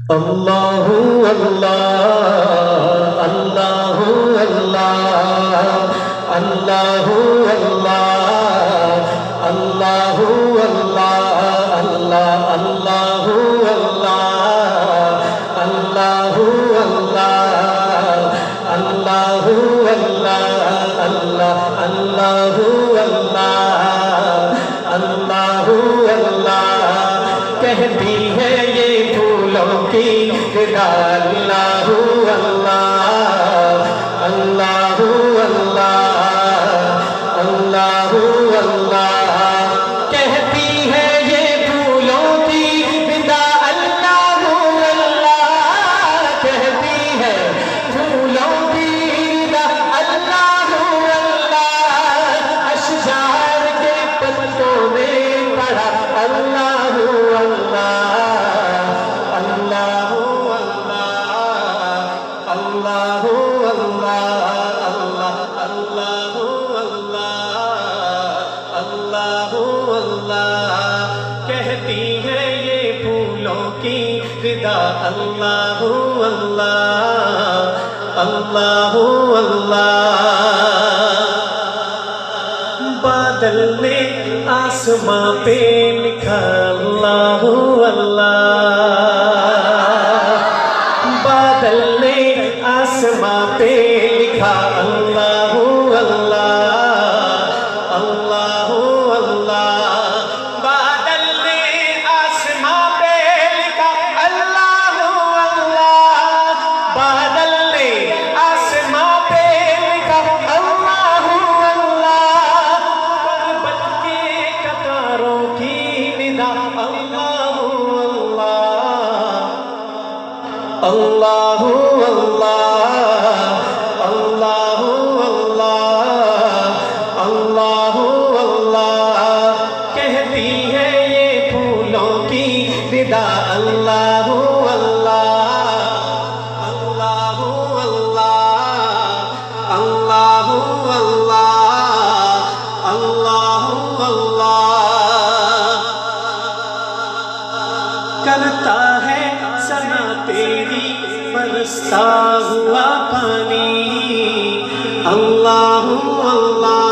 Allahu Allah, Allahu Allah, Allahu Allah, Allahu Allah, Allah, Allahu Allah, Allahu Allah, Allahu Allah, Allah, Allahu Allah, Allahu Allah. कहती है ये फूलों की फिदा अल्लाहु अल्लाह, अल्लाहु अल्लाह, अल्लाहु अल्लाह। कहती है ये फूलों की फिदा अल्लाहु अल्लाह, कहती है फूलों की फिदा अल्लाहु अल्लाह। अशजार के पत्तों में पड़ा अल्लाहु कहती है ये फूलों की फिदा अल्लाहु अल्लाह, अल्लाहु अल्लाह। बादल ने आसमां पे लिखा अल्लाहु अल्लाह, बादल ने आसमां पे लिखा अल्लाहु अल्लाह, अल्लाहु अल्लाह। बादल ने आसमां पे लिखा अल्लाहु अल्लाह, बादल ने आसमां पे लिखा अल्लाहु अल्लाह। पर्वत के कतारों की निदा अल्लाहु अल्लाह, अल्लाहु अल्लाह, अल्लाहु अल्लाह, अल्लाहु अल्लाह। कहती है ये फूलों की फिदा अल्लाहु अल्लाह, अल्लाहु अल्लाह, अल्लाहु अल्लाह, अल्लाहु अल्लाह। करता है सना तेरी बरसता हुआ पानी अल्लाहु अल्लाह,